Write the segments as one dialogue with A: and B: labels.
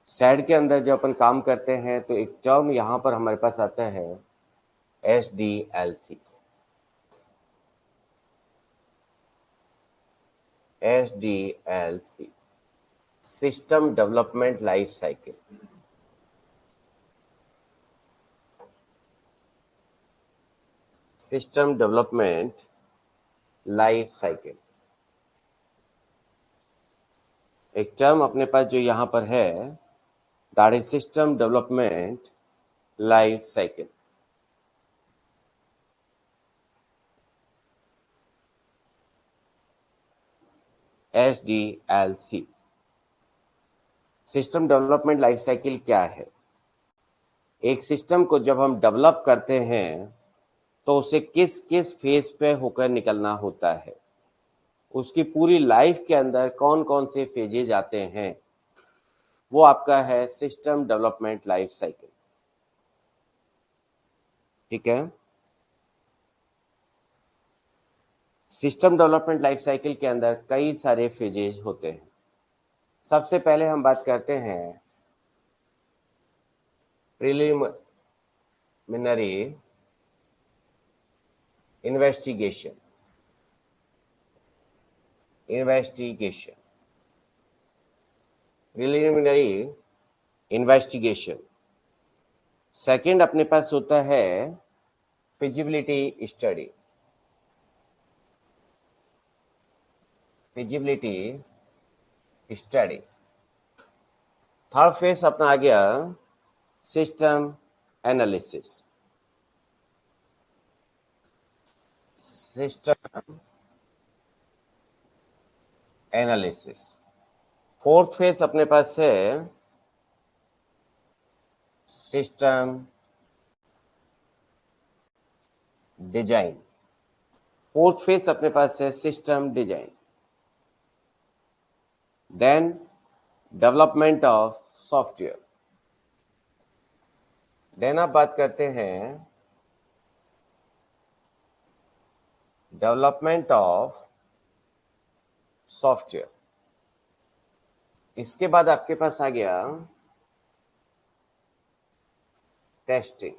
A: Sad के अंदर जब अपन काम करते हैं तो एक टर्म यहाँ पर हमारे पास आता है SDLC। SDLC system development life cycle. System development life cycle एक टर्म अपने पास जो यहाँ पर है, that is system development life cycle. SDLC system development life cycle क्या है? एक सिस्टम को जब हम डेवलप करते हैं तो उसे किस किस फेज पे होकर निकलना होता है, उसकी पूरी लाइफ के अंदर कौन कौन से फेजेज आते हैं, वो आपका है सिस्टम डेवलपमेंट लाइफ साइकिल। ठीक है। सिस्टम डेवलपमेंट लाइफ साइकिल के अंदर कई सारे फेजेज होते हैं। सबसे पहले हम बात करते हैं preliminary investigation. Preliminary investigation. Second अपने पास होता है फिजिबिलिटी स्टडी। थर्ड फेज अपना आ गया सिस्टम एनालिसिस। फोर्थ फेज अपने पास है system design. Then development of software. Then आप बात करते हैं डेवलपमेंट ऑफ सॉफ्टवेयर। इसके बाद आपके पास आ गया testing.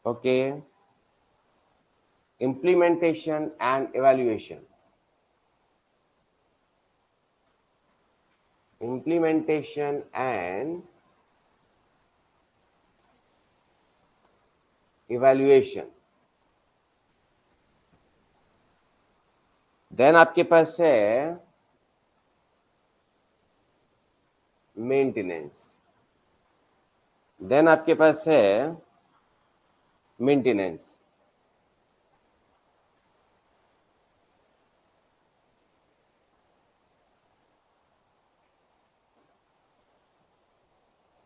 A: Okay. Implementation and evaluation. Then आपके पास है मेंटेनेंस।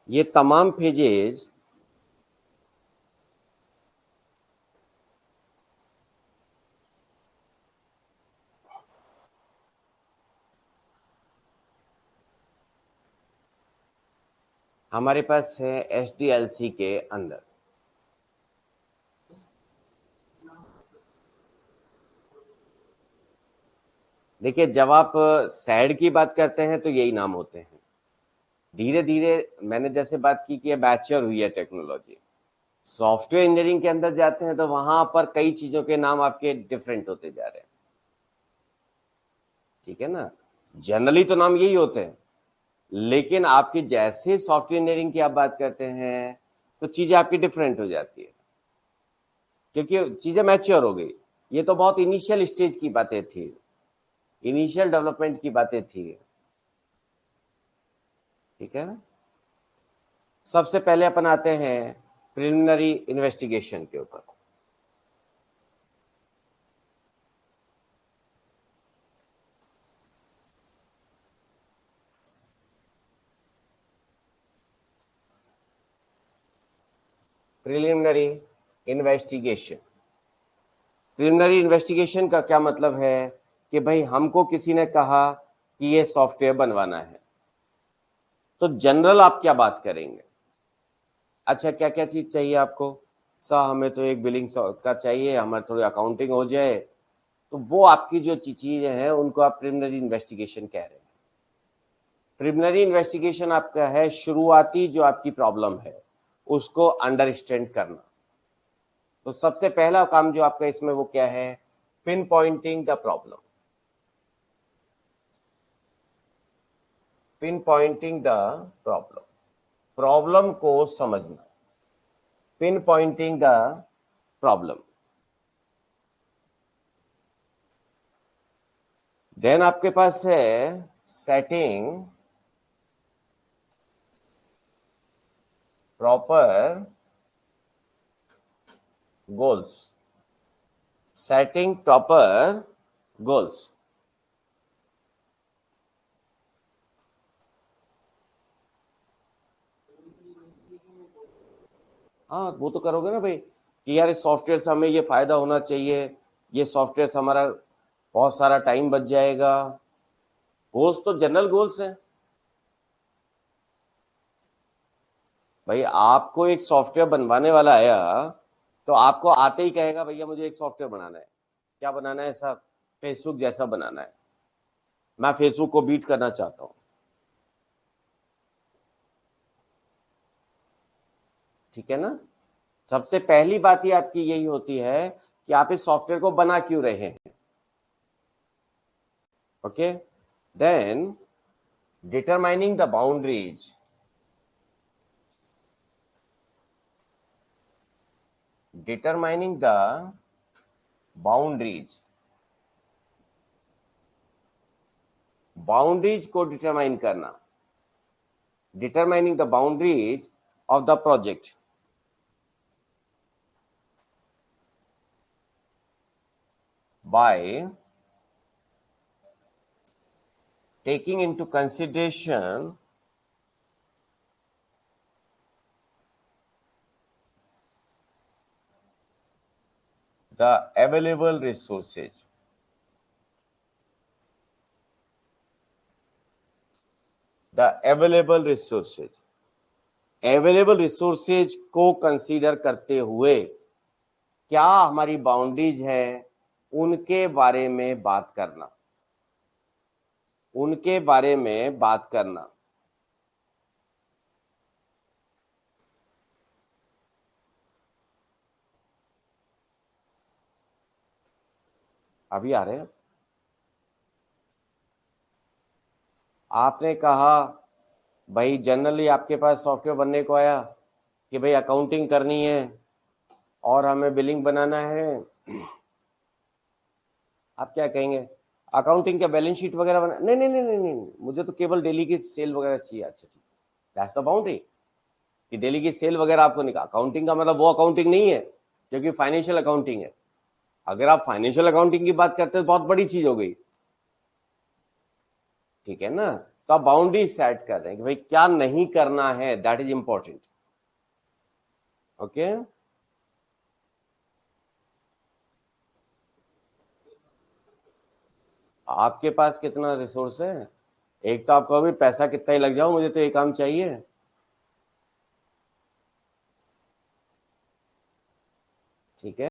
A: ये तमाम फेजेज हमारे पास है SDLC के अंदर। देखिए, जब आप सैड की बात करते हैं तो यही नाम होते हैं। धीरे धीरे मैंने जैसे बात की कि मैच्योर हुई है टेक्नोलॉजी। सॉफ्टवेयर इंजीनियरिंग के अंदर जाते हैं तो वहां पर कई चीजों के नाम आपके डिफरेंट होते जा रहे हैं। ठीक है ना। जनरली तो नाम यही होते हैं, लेकिन आपकी जैसे सॉफ्टवेयर इंजीनियरिंग की आप बात करते हैं तो चीजें आपकी डिफरेंट हो जाती है, क्योंकि चीजें मैच्योर हो गई। ये तो बहुत इनिशियल स्टेज की बातें थी, इनिशियल डेवलपमेंट की बातें थी। ठीक है ना। सबसे पहले अपन आते हैं प्रिलिमिनरी इन्वेस्टिगेशन के ऊपर। प्रिलिमिनरी इन्वेस्टिगेशन का क्या मतलब है कि भाई हमको किसी ने कहा कि ये सॉफ्टवेयर बनवाना है, तो जनरल आप क्या बात करेंगे? अच्छा, क्या क्या चीज चाहिए आपको? सर हमें तो एक बिलिंग का चाहिए, हमारे थोड़ी अकाउंटिंग हो जाए, तो वो आपकी जो चीजें हैं उनको आप प्रिलिमिनरी इन्वेस्टिगेशन कह रहे हैं। प्रिलिमिनरी इन्वेस्टिगेशन आपका है शुरुआती जो आपकी प्रॉब्लम है उसको अंडरस्टैंड करना। तो सबसे पहला काम जो आपका इसमें वो क्या है, pinpointing the problem, pinpointing the problem, problem को समझना, pinpointing the problem. Then आपके पास है setting proper goals, setting proper goals. हाँ वो तो करोगे ना भाई कि यार इस सॉफ्टवेयर से हमें ये फायदा होना चाहिए, ये सॉफ्टवेयर से हमारा बहुत सारा टाइम बच जाएगा। गोल्स तो जनरल गोल्स हैं भाई। आपको एक सॉफ्टवेयर बनवाने वाला आया तो आपको आते ही कहेगा भैया मुझे एक सॉफ्टवेयर बनाना है। क्या बनाना है साहब? फेसबुक जैसा बनाना है, मैं फेसबुक को बीट करना चाहता हूं। ठीक है ना? सबसे पहली बात ही आपकी यही होती है कि आप इस सॉफ्टवेयर को बना क्यों रहे हैं। Okay, then determining the boundaries, determining the boundaries, boundaries को डिटरमाइन करना, determining the boundaries of the project by taking into consideration the available resources, the available resources, available resources को कंसीडर करते हुए क्या हमारी बाउंड्रीज है उनके बारे में बात करना, उनके बारे में बात करना। अभी आ रहे हैं? आपने कहा भाई जनरली आपके पास सॉफ्टवेयर बनने को आया कि भाई अकाउंटिंग करनी है और हमें बिलिंग बनाना है। आप क्या कहेंगे? अकाउंटिंग का बैलेंस शीट वगैरह बना? नहीं नहीं नहीं नहीं नहीं, मुझे तो केवल डेली की सेल वगैरह चाहिए। अच्छा ठीक, दैट्स द बाउंड्री कि डेली की सेल वगैरह आपको निकाल। अकाउंटिंग का मतलब वो अकाउंटिंग नहीं है क्योंकि फाइनेंशियल अकाउंटिंग है। अगर आप फाइनेंशियल अकाउंटिंग की बात करते हैं तो बहुत बड़ी चीज हो गई। ठीक है ना? तो आप बाउंड्री सेट कर रहे हैं कि भाई क्या नहीं करना है, दैट इज इंपॉर्टेंट। ओके, आपके पास कितना रिसोर्स है? एक तो आपको अभी पैसा कितना ही लग जाओ, मुझे तो ये काम चाहिए। ठीक है,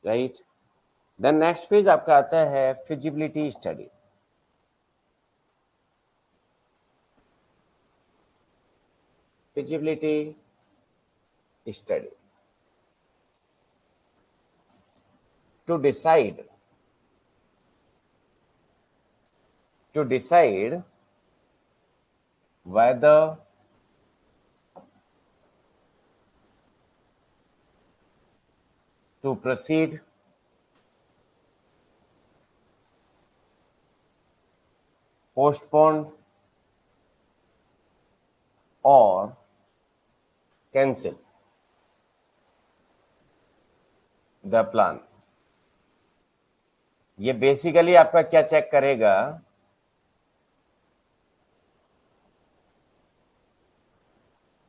A: राइट। देन नेक्स्ट पेज आपका आता है feasibility study. Feasibility study to decide whether to proceed, postpone or cancel the plan। ये बेसिकली आपका क्या चेक करेगा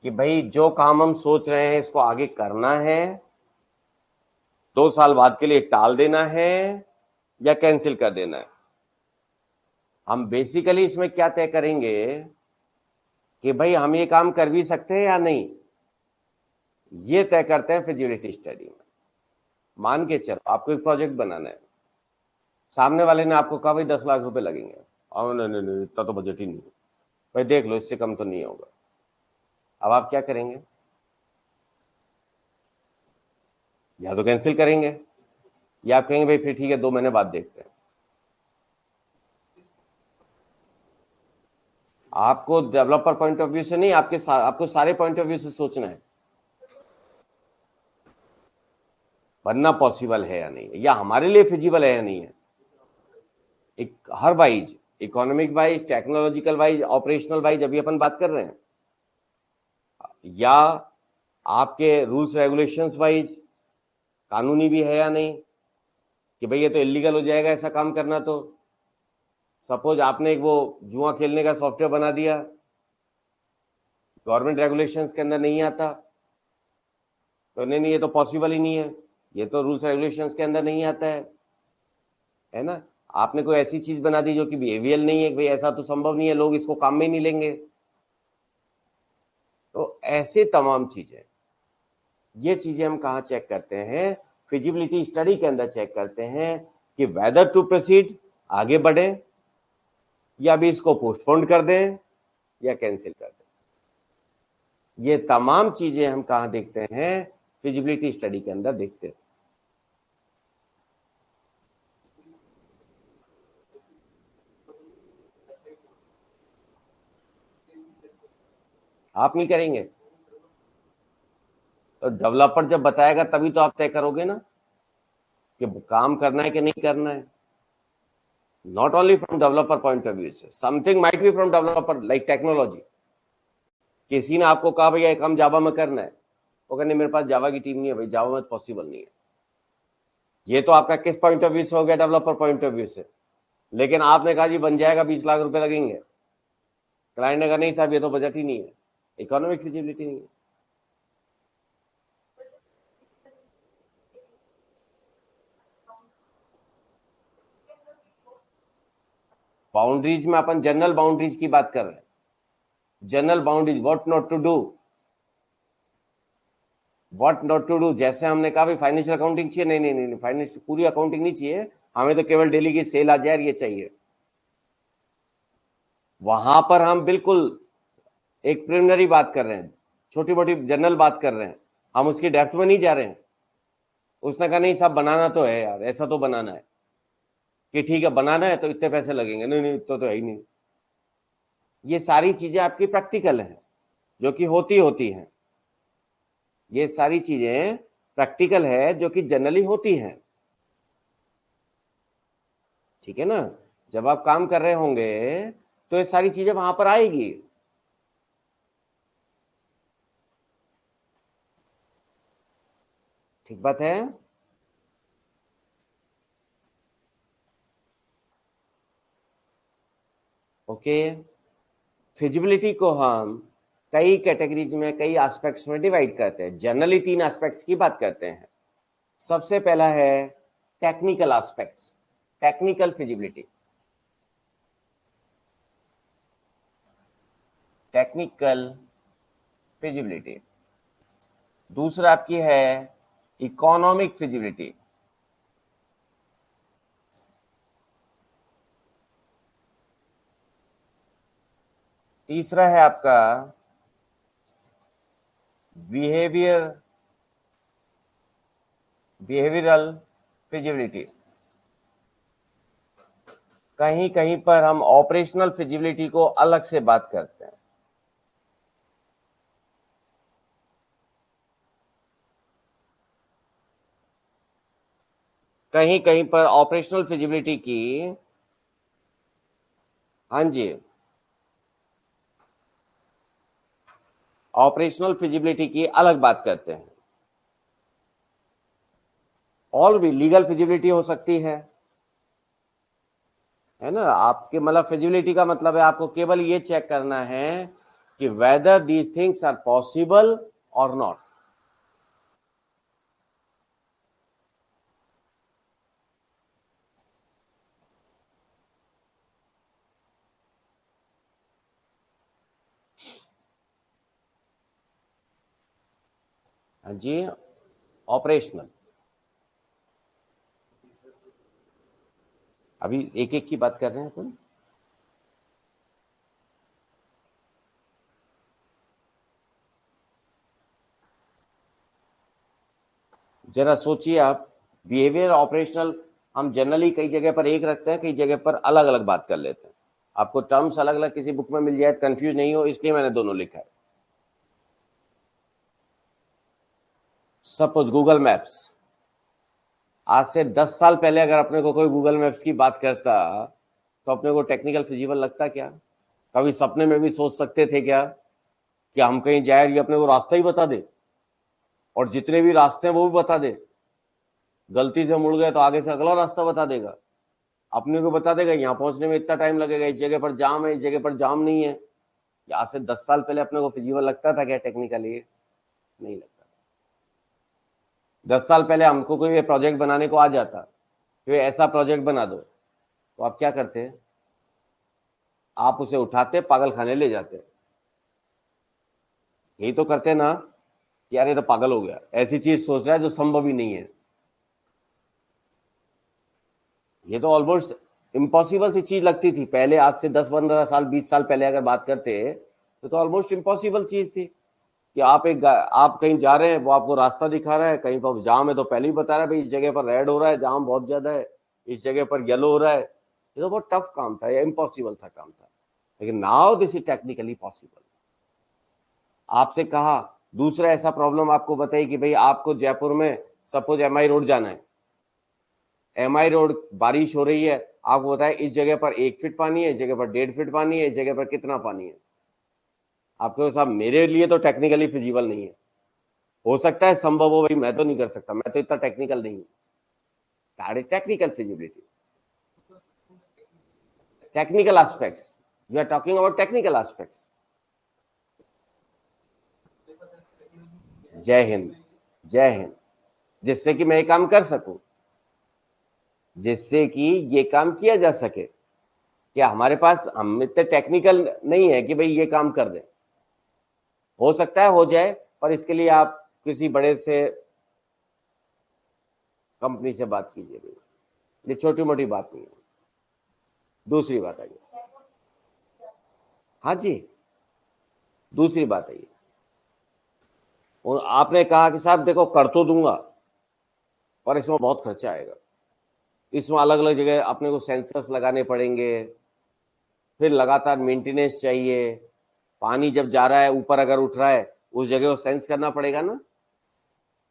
A: कि भाई जो काम हम सोच रहे हैं इसको आगे करना है, 2 साल बाद के लिए टाल देना है या कैंसिल कर देना है। हम बेसिकली इसमें क्या तय करेंगे कि भाई हम ये काम कर भी सकते हैं या नहीं। ये तय करते हैं फिजिबिलिटी स्टडी में। मान के चलो आपको एक प्रोजेक्ट बनाना है, सामने वाले ने आपको कहा भाई 10 लाख रुपए लगेंगे, और नहीं नहीं नहीं इतना तो बजट ही नहीं है, भाई देख लो इससे कम तो नहीं होगा। अब आप क्या करेंगे? या तो कैंसिल करेंगे, या आप कहेंगे भाई फिर ठीक है 2 महीने बाद देखते हैं। आपको डेवलपर पॉइंट ऑफ व्यू से नहीं, आपको सारे पॉइंट ऑफ व्यू से सोचना है, बनना पॉसिबल है या नहीं, या हमारे लिए फिजिबल है या नहीं है। एक हर wise, economic wise, technological wise, operational wise अभी अपन बात कर रहे हैं, या आपके रूल्स रेगुलेशंस वाइज कानूनी भी है या नहीं, कि भाई ये तो इलीगल हो जाएगा ऐसा काम करना। तो सपोज आपने एक वो जुआ खेलने का सॉफ्टवेयर बना दिया, गवर्नमेंट रेगुलेशंस के अंदर नहीं आता, तो नहीं ये तो पॉसिबल ही नहीं है, ये तो रूल्स रेगुलेशंस के अंदर नहीं आता है ना। आपने कोई ऐसी चीज बना दी जो कि बिहेवियर नहीं है, भाई ऐसा तो संभव नहीं है, लोग इसको काम में ही नहीं लेंगे। तो ऐसे तमाम चीजें, ये चीजें हम कहाँ चेक करते हैं? फिजिबिलिटी स्टडी के अंदर चेक करते हैं कि वेदर टू प्रोसीड, आगे बढ़े, या भी इसको पोस्टपोन कर दें या कैंसिल कर दें। ये तमाम चीजें हम कहाँ देखते हैं? फिजिबिलिटी स्टडी के अंदर देखते हैं। आप नहीं करेंगे तो डेवलपर जब बताएगा तभी तो आप तय करोगे ना कि काम करना है कि नहीं करना है। Not only from developer point of view से, something might be from developer like technology. किसी ने आपको कहा भैया काम जावा में करना है, वो कहने मेरे पास जावा की टीम नहीं है भाई, जावा में पॉसिबल नहीं है। ये तो आपका किस पॉइंट ऑफ व्यू से हो गया? डेवलपर पॉइंट ऑफ व्यू से। लेकिन आपने कहा जी बन जाएगा, 20 लाख रुपए लगेंगे, क्लाइंट ने कहा नहीं साहब ये तो बजट ही नहीं है, इकोनॉमिक फिजिबिलिटी नहीं है। बाउंड्रीज में अपन जनरल बाउंड्रीज की बात कर रहे हैं, general boundaries, what not to do, what not to do. जैसे हमने कहा भाई फाइनेंशियल अकाउंटिंग चाहिए, नहीं नहीं नहीं फाइनेंशियल पूरी अकाउंटिंग नहीं चाहिए, हमें तो केवल डेली की सेल आ जाए ये चाहिए। वहां पर हम बिल्कुल एक प्रिलिमिनरी बात कर रहे हैं, छोटी मोटी जनरल बात कर रहे हैं, हम उसकी डेप्थ में नहीं जा रहे हैं। उसने कहा नहीं साहब बनाना तो है यार, ऐसा तो बनाना है कि ठीक है बनाना है तो इतने पैसे लगेंगे, नहीं नहीं तो है ही नहीं। ये सारी चीजें आपकी प्रैक्टिकल हैं, जो कि होती होती हैं। ये सारी चीजें प्रैक्टिकल है जो कि जनरली होती हैं, ठीक है ना। जब आप काम कर रहे होंगे तो ये सारी चीजें वहां पर आएगी। ठीक बात है। ओके, फिजिबिलिटी को हम कई कैटेगरीज में, कई एस्पेक्ट्स में डिवाइड करते हैं। जनरली 3 एस्पेक्ट्स की बात करते हैं। सबसे पहला है technical aspects, technical feasibility, technical feasibility. दूसरा आपकी है इकोनॉमिक फिजिबिलिटी। तीसरा है आपका बिहेवियर, बिहेवियरल फिजिबिलिटी। कहीं कहीं पर हम ऑपरेशनल फिजिबिलिटी को अलग से बात करते हैं। कहीं कहीं पर ऑपरेशनल फिजिबिलिटी की, हाँ जी, ऑपरेशनल फिजिबिलिटी की अलग बात करते हैं। और भी लीगल फिजिबिलिटी हो सकती है ना। आपके मतलब फिजिबिलिटी का मतलब है आपको केवल ये चेक करना है कि whether these things are possible और नॉट। हाँ जी, ऑपरेशनल। अभी एक एक की बात कर रहे हैं अपन। जरा सोचिए आप, बिहेवियर ऑपरेशनल हम जनरली कई जगह पर एक रखते हैं, कई जगह पर अलग अलग बात कर लेते हैं। आपको टर्म्स अलग अलग किसी बुक में मिल जाए, कंफ्यूज नहीं हो, इसलिए मैंने दोनों लिखा है। सपोज गूगल मैप्स, आज से 10 साल पहले अगर अपने को कोई गूगल मैप्स की बात करता तो अपने को टेक्निकल फिजिबल लगता क्या? कभी सपने में भी सोच सकते थे क्या कि हम कहीं जाए, ये अपने को रास्ता ही बता दे, और जितने भी रास्ते हैं वो भी बता दे। गलती से मुड़ गए तो आगे से अगला रास्ता बता देगा, अपने को बता देगा यहाँ पहुंचने में इतना टाइम लगेगा, इस जगह पर जाम है, इस जगह पर जाम नहीं है। आज से 10 साल पहले अपने को फिजिबल लगता था क्या टेक्निकली? नहीं लगता। 10 साल पहले हमको कोई प्रोजेक्ट बनाने को आ जाता, फिर ऐसा प्रोजेक्ट बना दो, तो आप क्या करते? आप उसे उठाते, पागल खाने ले जाते। यही तो करते ना कि यार ये तो पागल हो गया, ऐसी चीज सोच रहा है जो संभव ही नहीं है। ये तो ऑलमोस्ट इम्पॉसिबल सी चीज लगती थी पहले, आज से 10-15 साल 20 साल पहले अगर बात करते तो ऑलमोस्ट इम्पॉसिबल चीज थी कि आप कहीं जा रहे हैं, वो आपको रास्ता दिखा रहा है, कहीं पर जाम है तो पहले ही बता रहा है भाई इस जगह पर रेड हो रहा है, जाम बहुत ज्यादा है, इस जगह पर येलो हो रहा है। ये तो बहुत टफ काम था, या इम्पॉसिबल सा काम था, लेकिन now this is technically possible. आपसे कहा दूसरा ऐसा प्रॉब्लम आपको बताइए कि भाई आपको जयपुर में सपोज एमआई रोड जाना है, एमआई रोड बारिश हो रही है, आपको बताए इस जगह पर 1 फीट पानी है, इस जगह पर 1.5 फीट पानी है, इस जगह पर कितना पानी है। आपके साहब मेरे लिए तो टेक्निकली फिजिबल नहीं है, हो सकता है संभव हो, भाई मैं तो नहीं कर सकता, मैं तो इतना टेक्निकल नहीं हूं। Technical feasibility, technical aspects, you are talking about technical aspects. जय हिंद, जय हिंद। जिससे कि मैं ये काम कर सकूं, जिससे कि ये काम किया जा सके, क्या हमारे पास, हम इतने टेक्निकल नहीं है कि भाई ये काम कर दें। हो सकता है हो जाए, पर इसके लिए आप किसी बड़े से कंपनी से बात कीजिए, भाई ये छोटी मोटी बात नहीं है। दूसरी बात आई, हाँ जी, दूसरी बात आई, और आपने कहा कि साहब देखो कर तो दूंगा, पर इसमें बहुत खर्चा आएगा, इसमें अलग अलग जगह अपने को सेंसर्स लगाने पड़ेंगे, फिर लगातार मेंटेनेंस चाहिए, पानी जब जा रहा है ऊपर अगर उठ रहा है उस जगह को सेंस करना पड़ेगा ना।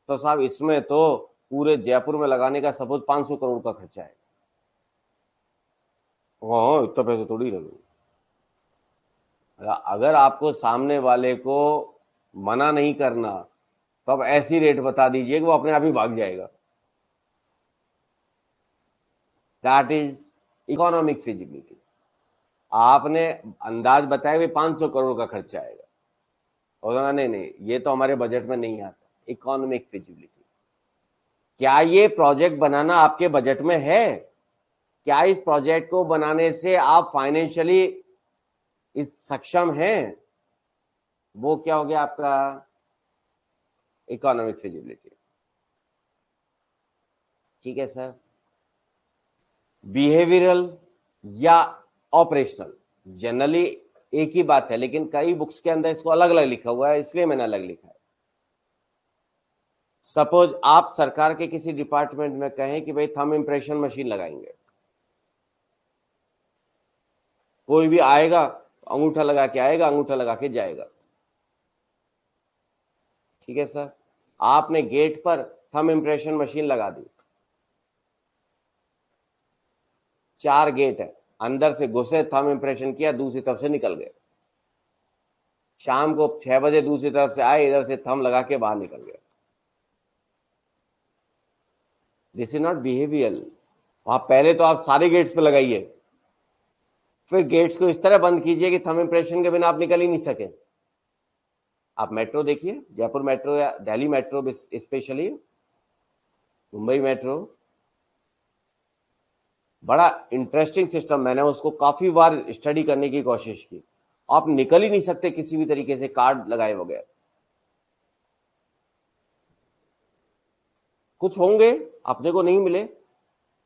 A: तो साहब इसमें तो पूरे जयपुर में लगाने का सपोज 500 करोड़ का खर्चा है। हाँ, इतना पैसे थोड़ी लगे। अगर आपको सामने वाले को मना नहीं करना तो आप ऐसी रेट बता दीजिए कि वो अपने आप ही भाग जाएगा। That is economic feasibility. आपने अंदाज बताया भी 500 करोड़ का खर्चा आएगा, और नहीं नहीं ये तो हमारे बजट में नहीं आता। इकोनॉमिक फिजिबिलिटी, क्या ये प्रोजेक्ट बनाना आपके बजट में है? क्या इस प्रोजेक्ट को बनाने से आप फाइनेंशियली इस सक्षम हैं? वो क्या हो गया आपका इकोनॉमिक फिजिबिलिटी। ठीक है सर। बिहेवियरल या ऑपरेशनल जनरली एक ही बात है, लेकिन कई बुक्स के अंदर इसको अलग अलग लिखा हुआ है, इसलिए मैंने अलग लिखा है। सपोज आप सरकार के किसी डिपार्टमेंट में कहें कि भाई थंब इंप्रेशन मशीन लगाएंगे, कोई भी आएगा अंगूठा लगा के आएगा, अंगूठा लगा के जाएगा। ठीक है सर, आपने गेट पर थंब इंप्रेशन मशीन लगा दी, 4 गेट है, अंदर से घुसे, थंब इंप्रेशन किया, दूसरी तरफ से निकल गए। शाम को 6 बजे दूसरी तरफ से आए, इधर से थंब लगा के बाहर निकल गए। This is not behaviour. वहां पहले तो आप सारे गेट्स पे लगाइए, फिर गेट्स को इस तरह बंद कीजिए कि थंब इंप्रेशन के बिना आप निकल ही नहीं सके। आप मेट्रो देखिए, जयपुर मेट्रो या Delhi metro, specially Mumbai metro, बड़ा इंटरेस्टिंग सिस्टम, मैंने उसको काफी बार स्टडी करने की कोशिश की। आप निकल ही नहीं सकते किसी भी तरीके से कार्ड लगाए बगैर। कुछ होंगे अपने को नहीं मिले।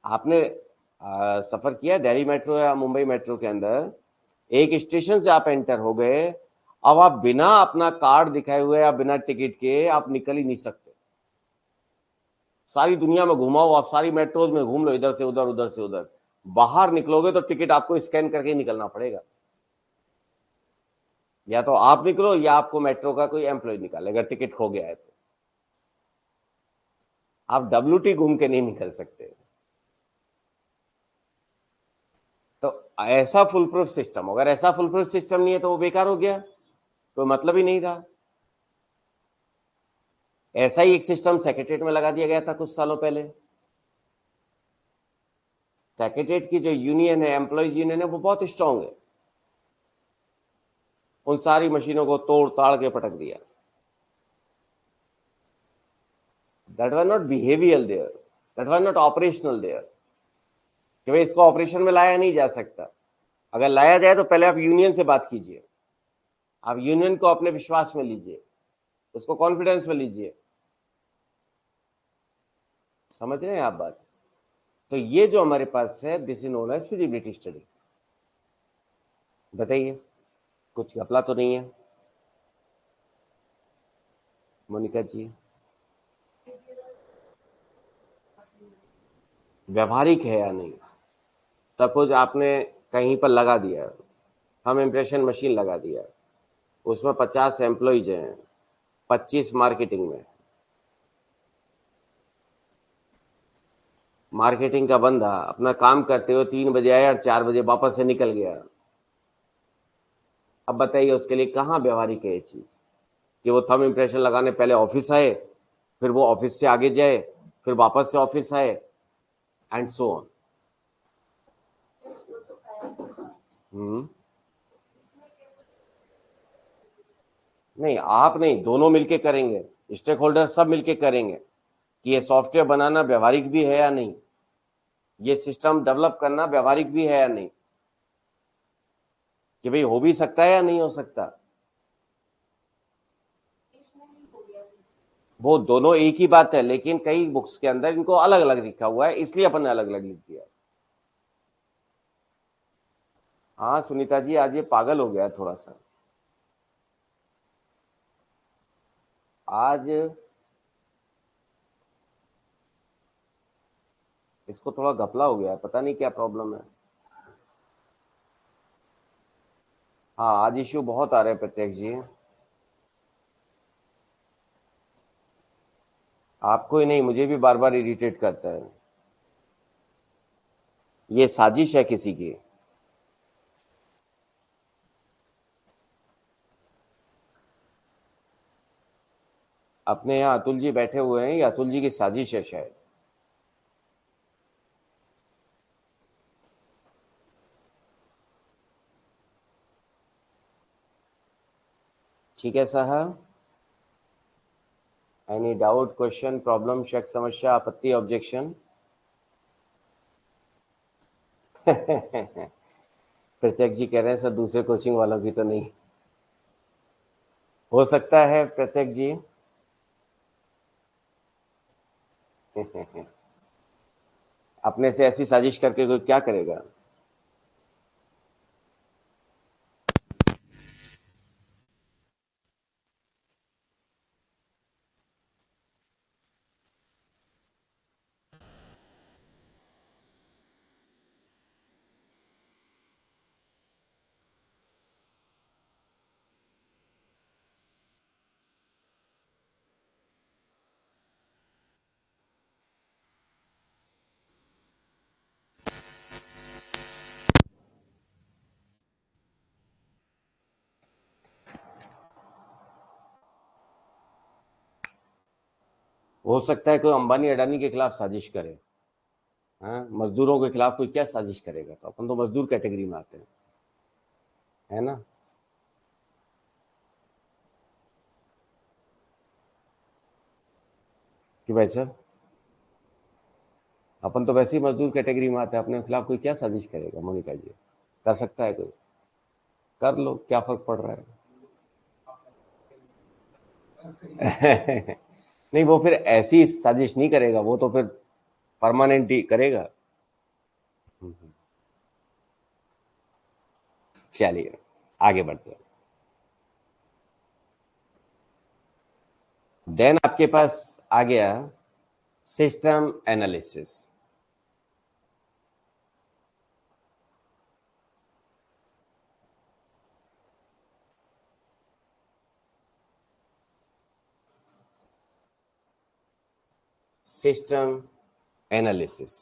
A: आपने सफर किया दिल्ली मेट्रो या मुंबई मेट्रो के अंदर, एक स्टेशन से आप एंटर हो गए, अब आप बिना अपना कार्ड दिखाए हुए या बिना टिकट के आप निकल ही नहीं सकते। सारी दुनिया में घुमाओ आप, सारी मेट्रोज में घूम लो, इधर से उधर उधर से उधर, बाहर निकलोगे तो टिकट आपको स्कैन करके निकलना पड़ेगा। या तो आप निकलो या आपको मेट्रो का कोई एम्प्लॉय निकालेगा, टिकट खो गया है तो। आप WT घूम के नहीं निकल सकते। तो ऐसा फुल प्रूफ सिस्टम, अगर ऐसा फुल प्रूफ सिस्टम नहीं है तो वो बेकार हो गया, कोई मतलब ही नहीं रहा। ऐसा ही एक सिस्टम सेक्रेटरीट में लगा दिया गया था कुछ सालों पहले। सेक्रेटरीट की जो यूनियन है, एम्प्लॉयज यूनियन है, वो बहुत स्ट्रांग है। उन सारी मशीनों को तोड़ ताड़ के पटक दिया। That was not behavioural there, that was not operational there, कि भाई इसको ऑपरेशन में लाया नहीं जा सकता। अगर लाया जाए तो पहले आप यूनियन से बात कीजिए, आप यूनियन को अपने विश्वास में लीजिए, उसको कॉन्फिडेंस में लीजिए। समझ रहे हैं आप बात? तो ये जो हमारे पास है, this is known as feasibility study. बताइए, कुछ घपला तो नहीं है मोनिका जी? व्यवहारिक है या नहीं? सपोज आपने कहीं पर लगा दिया, हम इम्प्रेशन मशीन लगा दिया, उसमें 50 एम्प्लॉइज हैं, 25 मार्केटिंग में। मार्केटिंग का बंदा अपना काम करते हुए 3 बजे आया और 4 बजे वापस से निकल गया। अब बताइए उसके लिए कहाँ व्यवहारिक है ये चीज, कि वो थंब इम्प्रेशन लगाने पहले ऑफिस आए, फिर वो ऑफिस से आगे जाए, फिर वापस से ऑफिस आए, एंड सो ऑन। नहीं, आप नहीं, दोनों मिलके करेंगे, स्टेक होल्डर सब मिलके करेंगे कि ये सॉफ्टवेयर बनाना व्यवहारिक भी है या नहीं, ये सिस्टम डेवलप करना व्यवहारिक भी है या नहीं, कि भाई हो भी सकता है या नहीं हो सकता। वो दोनों एक ही बात है, लेकिन कई बुक्स के अंदर इनको अलग अलग लिखा हुआ है, इसलिए अपन ने अलग अलग लिख दिया। हाँ सुनीता जी, आज ये पागल हो गया थोड़ा सा। आज इसको थोड़ा घपला हो गया है, पता नहीं क्या प्रॉब्लम है। हाँ, आज इश्यू बहुत आ रहे हैं प्रत्यक्ष जी। आपको ही नहीं, मुझे भी बार बार इरिटेट करता है। ये साजिश है किसी की। अपने यहाँ अतुल जी बैठे हुए हैं, ये अतुल जी की साजिश है शायद। ठीक है साहब, एनी डाउट, क्वेश्चन, प्रॉब्लम, शक, समस्या, आपत्ति, ऑब्जेक्शन? प्रत्यक्ष जी कह रहे हैं सर दूसरे कोचिंग वालों की तो नहीं। हो सकता है प्रत्यक्ष जी। अपने से ऐसी साजिश करके कोई क्या करेगा? हो सकता है कोई अंबानी अडानी के खिलाफ साजिश करे। हाँ, मजदूरों के खिलाफ कोई क्या साजिश करेगा? तो अपन तो मजदूर कैटेगरी में आते हैं, है ना? कि भाई सर अपन तो वैसे ही मजदूर कैटेगरी में आते हैं, अपने खिलाफ कोई क्या साजिश करेगा? मोनिका जी, कर सकता है कोई? कर लो, क्या फर्क पड़ रहा है? नहीं, वो फिर ऐसी साजिश नहीं करेगा, वो तो फिर परमानेंट ही करेगा। चलिए आगे बढ़ते हैं। देन आपके पास आ गया सिस्टम एनालिसिस। सिस्टम एनालिसिस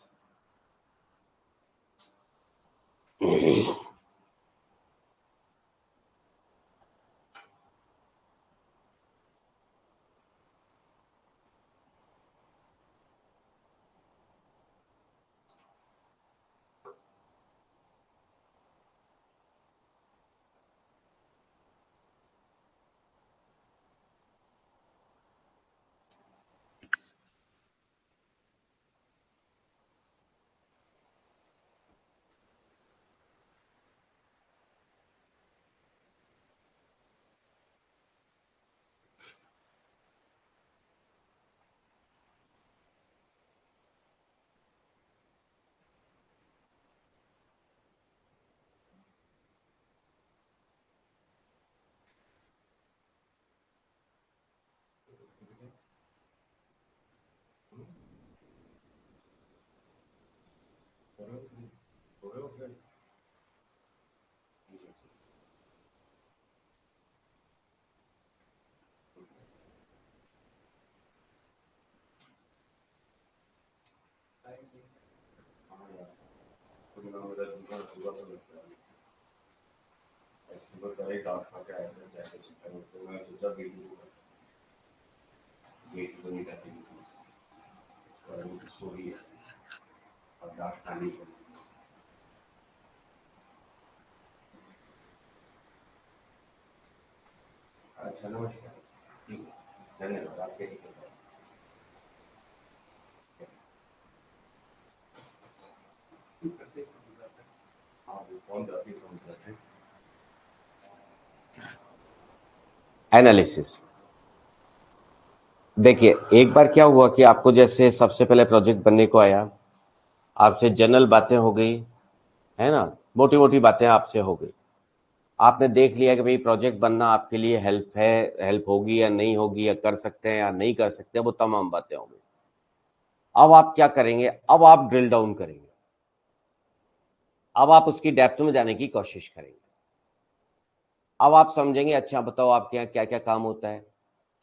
A: अच्छा, नमस्कार। ठीक है, धन्यवाद आपके लिए। एनालिसिस। देखिए, एक बार क्या हुआ कि आपको जैसे सबसे पहले प्रोजेक्ट बनने को आया, आपसे जनरल बातें हो गई, है ना, मोटी मोटी बातें आपसे हो गई। आपने देख लिया कि भाई प्रोजेक्ट बनना आपके लिए हेल्प होगी या नहीं होगी, या कर सकते हैं या नहीं कर सकते, वो तमाम बातें हो गई। अब आप क्या करेंगे? अब आप ड्रिल डाउन करेंगे। अब आप उसकी डेप्थ में जाने की कोशिश करेंगे। अब आप समझेंगे, अच्छा बताओ आपके यहाँ क्या क्या काम होता है,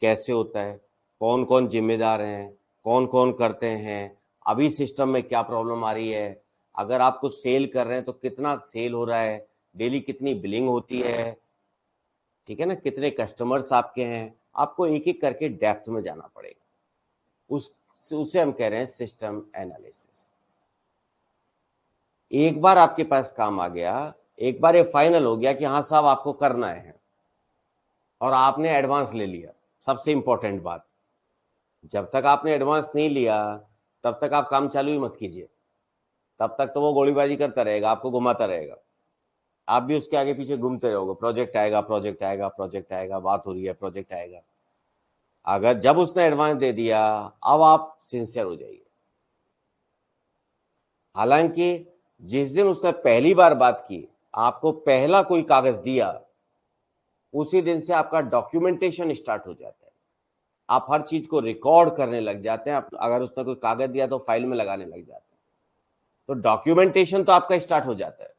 A: कैसे होता है, कौन कौन जिम्मेदार हैं, कौन कौन करते हैं, अभी सिस्टम में क्या प्रॉब्लम आ रही है, अगर आप कुछ सेल कर रहे हैं तो कितना सेल हो रहा है, डेली कितनी बिलिंग होती है, ठीक है ना, कितने कस्टमर्स आपके हैं। आपको एक एक करके डेप्थ में जाना पड़ेगा। उसे हम कह रहे हैं सिस्टम एनालिसिस। एक बार आपके पास काम आ गया, एक बार ये फाइनल हो गया कि हाँ साहब आपको करना है, और आपने एडवांस ले लिया। सबसे इंपॉर्टेंट बात, जब तक आपने एडवांस नहीं लिया तब तक आप काम चालू ही मत कीजिए। तब तक तो वो गोलीबाजी करता रहेगा, आपको घुमाता रहेगा, आप भी उसके आगे पीछे घूमते रहोगे। प्रोजेक्ट आएगा, प्रोजेक्ट आएगा, प्रोजेक्ट आएगा, बात हो रही है, प्रोजेक्ट आएगा। अगर जब उसने एडवांस दे दिया, अब आप सिंसियर हो जाइए। हालांकि जिस दिन उसने पहली बार बात की, आपको पहला कोई कागज दिया, उसी दिन से आपका डॉक्यूमेंटेशन स्टार्ट हो जाता है। आप हर चीज को रिकॉर्ड करने लग जाते हैं। आप अगर उसने कोई कागज दिया तो फाइल में लगाने लग जाते हैं। तो डॉक्यूमेंटेशन तो आपका स्टार्ट हो जाता है।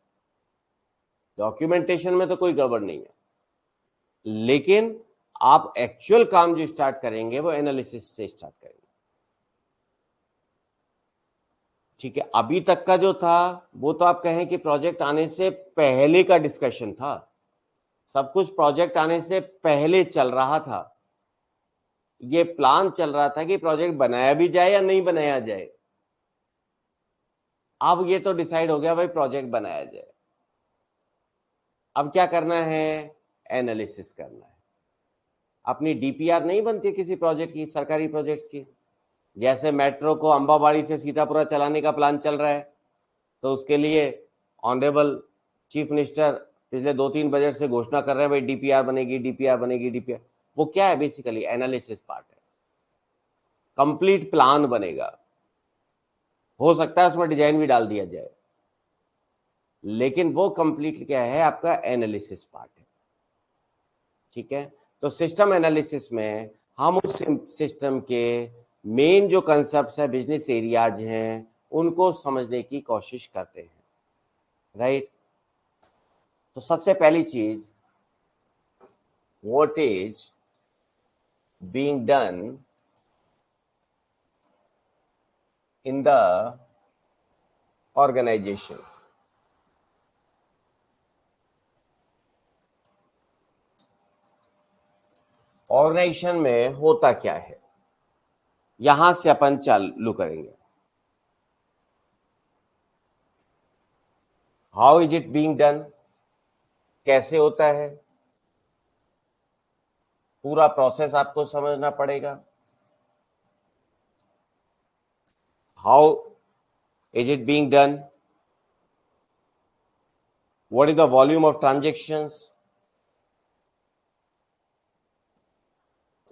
A: डॉक्यूमेंटेशन में तो कोई गड़बड़ नहीं है, लेकिन आप एक्चुअल काम जो स्टार्ट करेंगे वो एनालिसिस से स्टार्ट करेंगे। ठीक है, अभी तक का जो था वो तो आप कहें कि प्रोजेक्ट आने से पहले का डिस्कशन था। सब कुछ प्रोजेक्ट आने से पहले चल रहा था। ये प्लान चल रहा था कि प्रोजेक्ट बनाया भी जाए या नहीं बनाया जाए। अब ये तो डिसाइड हो गया भाई प्रोजेक्ट बनाया जाए। अब क्या करना है? एनालिसिस करना है। अपनी डीपीआर नहीं बनती किसी प्रोजेक्ट की, सरकारी प्रोजेक्ट्स की। जैसे मेट्रो को अंबाबाड़ी से सीतापुरा चलाने का प्लान चल रहा है, तो उसके लिए ऑनरेबल चीफ मिनिस्टर पिछले 2-3 बजट से घोषणा कर रहे हैं भाई डीपीआर बनेगी, डीपीआर बनेगी, डीपीआर। वो क्या है? बेसिकली एनालिसिस पार्ट है। कंप्लीट प्लान बनेगा। हो सकता है उसमें डिजाइन भी डाल दिया जाए, लेकिन वो कंप्लीट क्या है, आपका एनालिसिस पार्ट है। ठीक है, तो सिस्टम एनालिसिस में हम उस सिस्टम के मेन जो कंसेप्ट है, बिजनेस एरियाज हैं, उनको समझने की कोशिश करते हैं। राइट, तो सबसे पहली चीज, what is being done in the organisation. Organisation में होता क्या है, यहां से अपन चालू करेंगे। How is it being done, कैसे होता है, पूरा प्रोसेस आपको समझना पड़ेगा। How is it being done, what is the volume of transactions,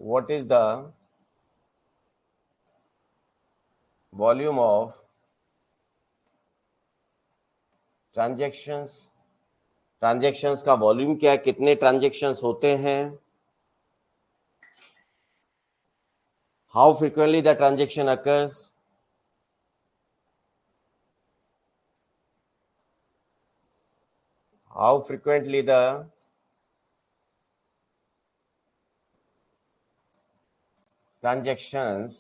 A: what is the volume of transactions, transactions का वॉल्यूम क्या है, कितने ट्रांजेक्शन्स होते हैं, how frequently the transaction occurs, how frequently the transactions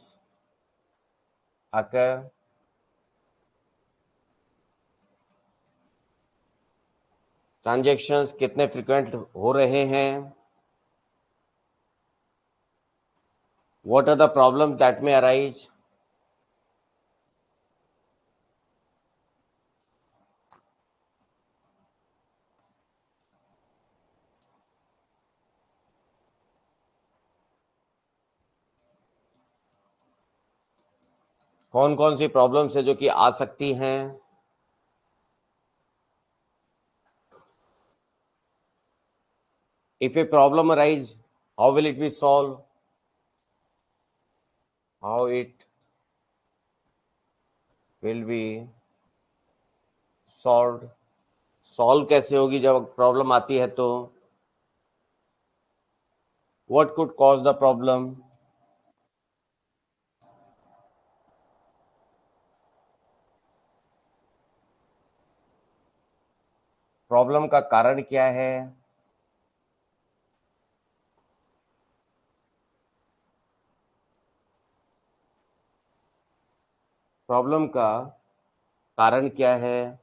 A: occur, transactions कितने frequent हो रहे हैं, what are the problems that may arise, कौन कौन सी प्रॉब्लम्स है जो कि आ सकती हैं, if a problem arise, how will it be solved, how it will be solved, solve कैसे होगी जब प्रॉब्लम आती है तो, what could cause the problem, problem का कारण क्या है, प्रॉब्लम का कारण क्या है,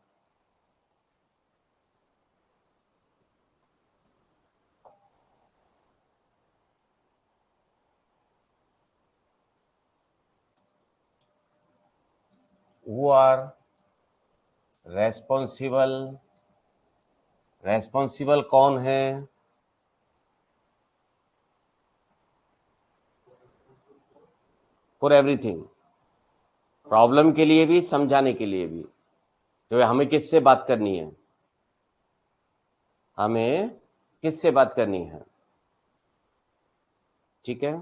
A: who are रेस्पॉन्सिबल, रेस्पॉन्सिबल कौन है, फॉर एवरीथिंग, प्रॉब्लम के लिए भी, समझाने के लिए भी। तो हमें किससे बात करनी है, हमें किससे बात करनी है, ठीक है,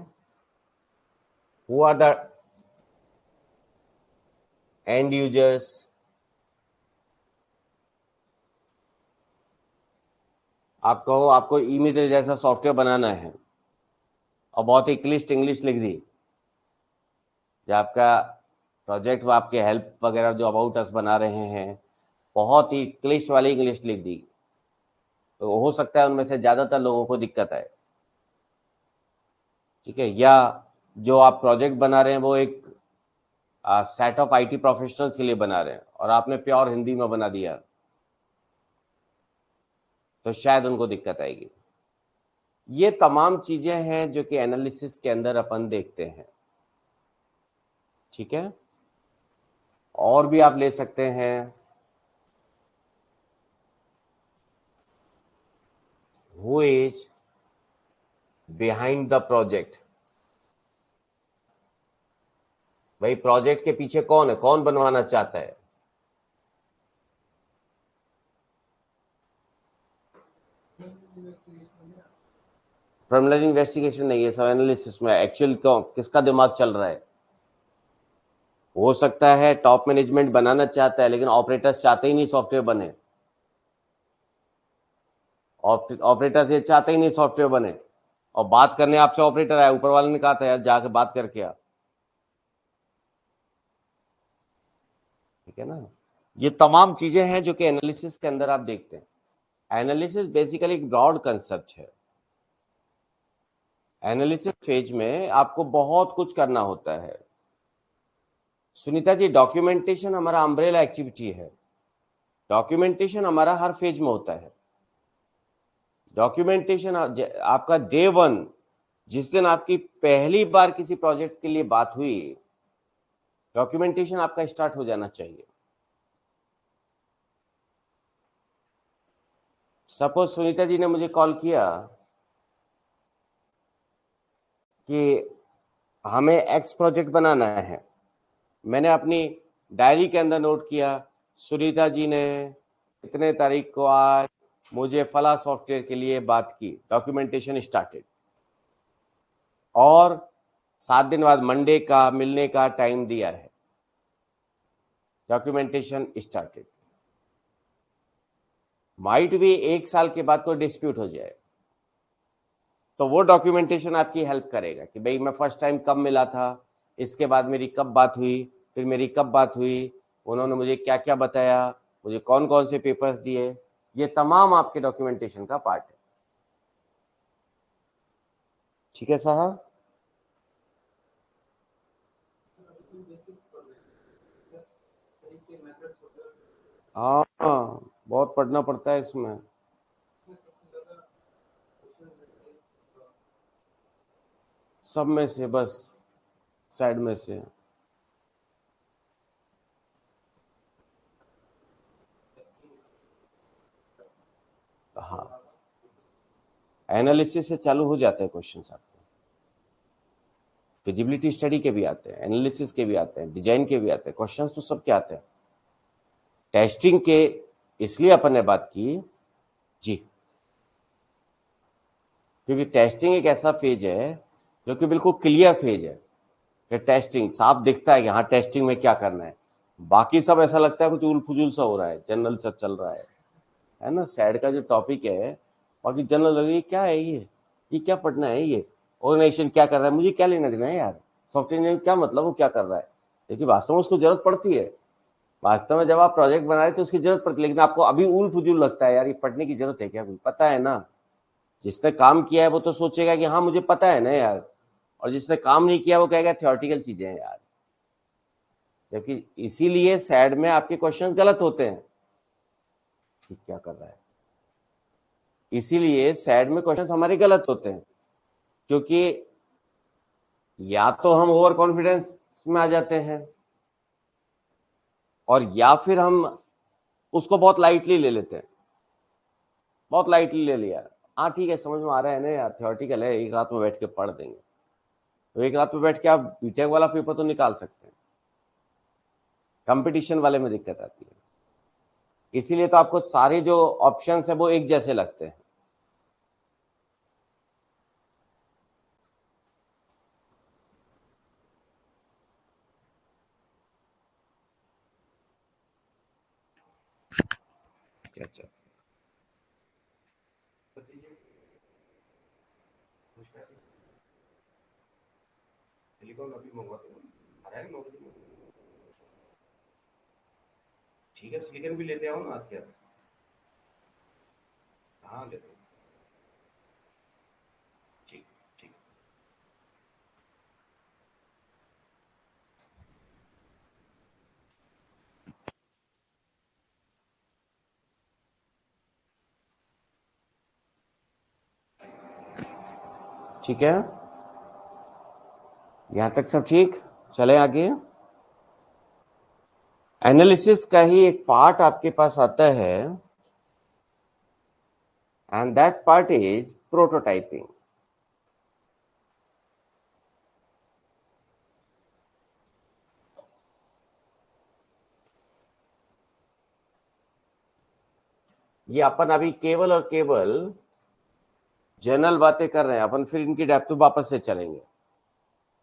A: who are the end users, आप कहो आपको ईमेल जैसा सॉफ्टवेयर बनाना है और बहुत ही क्लिष्ट इंग्लिश लिख दी, जो आपका प्रोजेक्ट वो आपके हेल्प वगैरह जो अबाउट अस बना रहे हैं, बहुत ही क्लिष्ट वाली इंग्लिश लिख दी, तो हो सकता है उनमें से ज्यादातर लोगों को दिक्कत आए। ठीक है, या जो आप प्रोजेक्ट बना रहे हैं वो एक सेट ऑफ आईटी प्रोफेशनल्स के लिए बना रहे हैं और आपने प्योर हिंदी में बना दिया, तो शायद उनको दिक्कत आएगी। ये तमाम चीजें हैं जो कि एनालिसिस के अंदर अपन देखते हैं। ठीक है, और भी आप ले सकते हैं, who is behind the project, भाई प्रोजेक्ट के पीछे कौन है, कौन बनवाना चाहता है, प्रिलिमिनरी इन्वेस्टिगेशन नहीं है, सब एनालिसिस में एक्चुअल किसका दिमाग चल रहा है, हो सकता है टॉप मैनेजमेंट बनाना चाहता है लेकिन ऑपरेटर्स चाहते ही नहीं सॉफ्टवेयर बने, ऑपरेटर्स ये चाहते ही नहीं सॉफ्टवेयर बने, और बात करने आपसे ऑपरेटर आया, ऊपर वाले ने कहा था यार जाके बात करके आ, ठीक है ना। ये तमाम चीजें हैं जो कि एनालिसिस के अंदर आप देखते हैं। एनालिसिस बेसिकली एक ब्रॉड कंसेप्ट है। एनालिसिस फेज में आपको बहुत कुछ करना होता है। सुनीता जी, डॉक्यूमेंटेशन हमारा अम्ब्रेला एक्टिविटी है। डॉक्यूमेंटेशन हमारा हर फेज में होता है। डॉक्यूमेंटेशन आपका डे वन, जिस दिन आपकी पहली बार किसी प्रोजेक्ट के लिए बात हुई, डॉक्यूमेंटेशन आपका स्टार्ट हो जाना चाहिए। सपोज सुनीता जी ने मुझे कॉल किया कि हमें एक्स प्रोजेक्ट बनाना है। मैंने अपनी डायरी के अंदर नोट किया, सुनीता जी ने इतने तारीख को आज मुझे फला सॉफ्टवेयर के लिए बात की, डॉक्यूमेंटेशन स्टार्टेड। और 7 दिन बाद मंडे का मिलने का टाइम दिया है, डॉक्यूमेंटेशन स्टार्टेड। माइट भी 1 साल के बाद कोई डिस्प्यूट हो जाए तो वो डॉक्यूमेंटेशन आपकी हेल्प करेगा कि भाई मैं फर्स्ट टाइम कब मिला था, इसके बाद मेरी कब बात हुई, फिर मेरी कब बात हुई, उन्होंने मुझे क्या क्या बताया, मुझे कौन कौन से पेपर्स दिए, ये तमाम आपके डॉक्यूमेंटेशन का पार्ट है। ठीक है साहब। हाँ, बहुत पढ़ना पड़ता है इसमें। सब में से बस साइड में से। हाँ, एनालिसिस से चालू हो जाते हैं क्वेश्चन आपके। फिजिबिलिटी स्टडी के भी आते हैं, एनालिसिस के भी आते हैं, डिजाइन के भी आते हैं, क्वेश्चंस तो सबके आते हैं। टेस्टिंग के इसलिए अपन ने बात की जी, क्योंकि टेस्टिंग एक ऐसा फेज है जो कि बिल्कुल क्लियर फेज है कि टेस्टिंग साफ दिखता है कि हाँ टेस्टिंग में क्या करना है। बाकी सब ऐसा लगता है कुछ उल फुजूल सा हो रहा है, जनरल सा चल रहा है ना। सैड का जो टॉपिक है, बाकी जनरल लग रही है क्या है ये क्या पढ़ना है, ये ऑर्गेनाइजेशन क्या कर रहा है, मुझे क्या लेना देना है यार, सॉफ्टवेयर इंजीनियर क्या मतलब वो क्या कर रहा है। लेकिन वास्तव में उसको जरूरत पड़ती है। वास्तव में जब आप प्रोजेक्ट बना रहे तो उसकी जरूरत पड़ती है, लेकिन आपको अभी उल फुजूल लगता है यार ये पढ़ने की जरूरत है क्या, कोई पता है ना। जिसने काम किया है वो तो सोचेगा कि हाँ मुझे पता है ना यार, और जिसने काम नहीं किया वो कहेगा थियोरटिकल चीजें हैं यार। जबकि इसीलिए सैड में आपके क्वेश्चंस गलत होते हैं कि क्या कर रहा है। इसीलिए सैड में क्वेश्चंस हमारे गलत होते हैं, क्योंकि या तो हम ओवर कॉन्फिडेंस में आ जाते हैं, और या फिर हम उसको बहुत लाइटली ले लेते हैं। बहुत लाइटली ले लिया, हाँ ठीक है समझ में आ रहा है ना यार, थियोरटिकल है, एक रात में बैठ के पढ़ देंगे। तो एक रात में बैठ के आप बीटेक वाला पेपर तो निकाल सकते हैं, कंपटीशन वाले में दिक्कत आती है। इसीलिए तो आपको सारे जो ऑप्शंस है वो एक जैसे लगते हैं। अच्छा, सिलिकॉन अभी मंगवाते हो, आ रहा है 9 बजे में। ठीक है, सिलिकॉन भी लेते आओ ना आज क्या। हाँ लेते हो। ठीक, ठीक। ठीक है, यहां तक सब ठीक। चले आगे। एनालिसिस का ही एक पार्ट आपके पास आता है, and that part is prototyping. ये अपन अभी केवल और केवल जनरल बातें कर रहे हैं, अपन फिर इनकी डेप्थ में वापस से चलेंगे।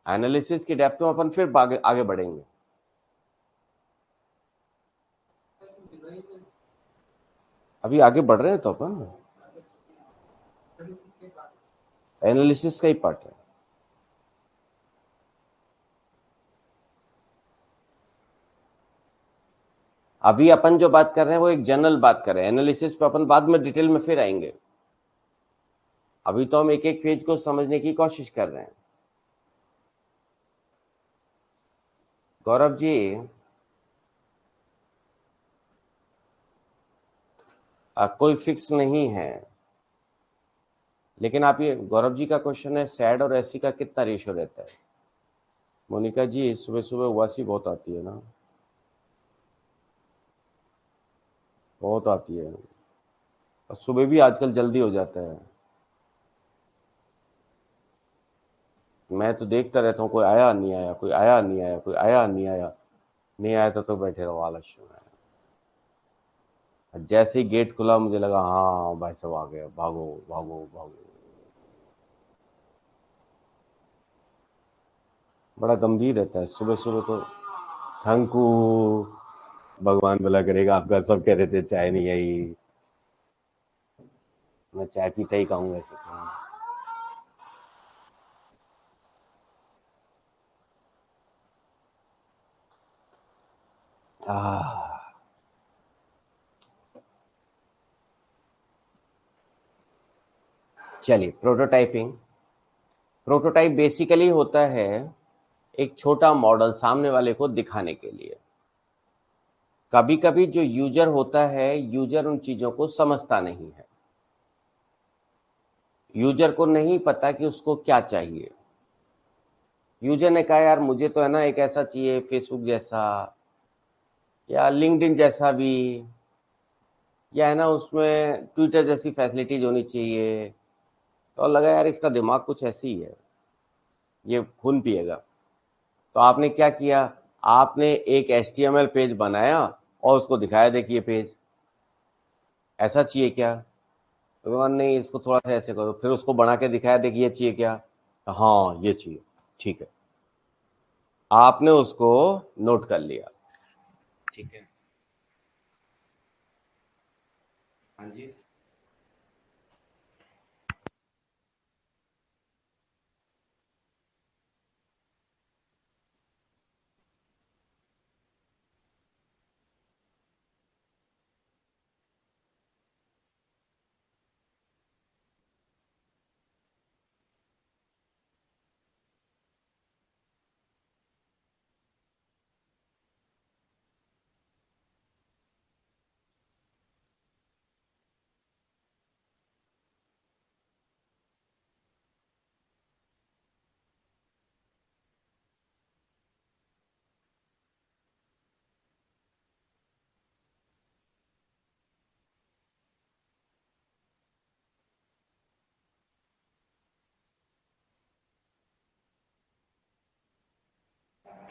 A: एनालिसिस की डेप्थ में अपन फिर आगे आगे बढ़ेंगे। अभी आगे बढ़ रहे हैं तो अपन एनालिसिस का ही पार्ट है। अभी अपन जो बात कर रहे हैं वो एक जनरल बात कर रहे हैं, एनालिसिस पे अपन बाद में डिटेल में फिर आएंगे। अभी तो हम एक एक फेज को समझने की कोशिश कर रहे हैं। गौरव जी, कोई फिक्स नहीं है, लेकिन आप ये गौरव जी का क्वेश्चन है सैड और एसी का कितना रेशियो रहता है। मोनिका जी, सुबह सुबह उबासी बहुत आती है ना, बहुत आती है, और सुबह भी आजकल जल्दी हो जाता है। मैं तो देखता रहता हूँ, कोई आया नहीं आया, कोई आया नहीं आया, कोई आया नहीं आया, नहीं आया तो बैठे रहो आलस्य में। जैसे ही गेट खुला मुझे लगा हाँ भाई साहब आ गए, भागो भागो भागो। बड़ा गंभीर रहता है सुबह सुबह तो। थैंक यू, भगवान भला करेगा आपका। सब कह रहे थे चाय नहीं आई, मैं चाय पीता ही खाऊंगा ऐसे तो। चलिए, प्रोटोटाइपिंग। प्रोटोटाइप बेसिकली होता है एक छोटा मॉडल सामने वाले को दिखाने के लिए। कभी कभी जो यूजर होता है, यूजर उन चीजों को समझता नहीं है, यूजर को नहीं पता कि उसको क्या चाहिए। यूजर ने कहा यार मुझे तो है ना एक ऐसा चाहिए फेसबुक जैसा, या लिंक्डइन जैसा भी, या है ना उसमें ट्विटर जैसी फैसिलिटीज होनी चाहिए। तो लगा यार इसका दिमाग कुछ ऐसी ही है, ये खून पिएगा। तो आपने क्या किया, आपने एक HTML पेज बनाया और उसको दिखाया, देखिए पेज ऐसा चाहिए क्या। तो भगवान नहीं, इसको थोड़ा सा ऐसे करो, फिर उसको बना के दिखाया, देखिए ये चाहिए क्या, हाँ ये चाहिए, ठीक है, आपने उसको नोट कर लिया। ठीक है, हाँ जी।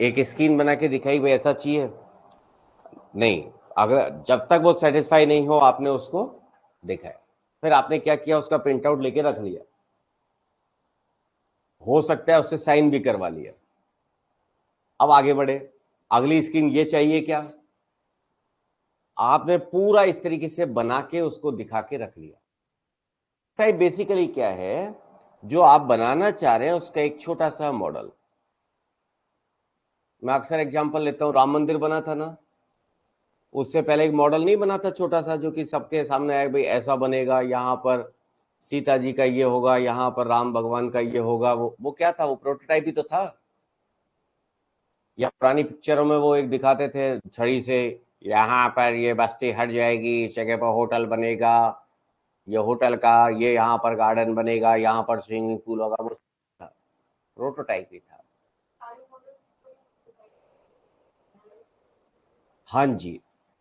A: एक स्क्रीन बना के दिखाई भाई ऐसा चाहिए, नहीं, अगर जब तक वो सेटिस्फाई नहीं हो आपने उसको दिखाया, फिर आपने क्या किया, उसका प्रिंट आउट लेके रख लिया, हो सकता है उससे साइन भी करवा लिया। अब आगे बढ़े, अगली स्क्रीन ये चाहिए क्या, आपने पूरा इस तरीके से बना के उसको दिखा के रख लिया। टाइप बेसिकली क्या है, जो आप बनाना चाह रहे हैं उसका एक छोटा सा मॉडल। मैं अक्सर एग्जांपल लेता हूं, राम मंदिर बना था ना, उससे पहले एक मॉडल नहीं बना था छोटा सा, जो कि सबके सामने आया भाई ऐसा बनेगा, यहाँ पर सीता जी का ये होगा, यहाँ पर राम भगवान का ये होगा। वो क्या था, वो प्रोटोटाइप ही तो था। या पुरानी पिक्चरों में वो एक दिखाते थे छड़ी से, यहाँ पर ये बस्ती हट जाएगी, इस जगह पर होटल बनेगा, ये होटल का ये यहाँ पर गार्डन बनेगा, यहाँ पर स्विमिंग पूल होगा, वो था, प्रोटोटाइप ही था। हाँ जी,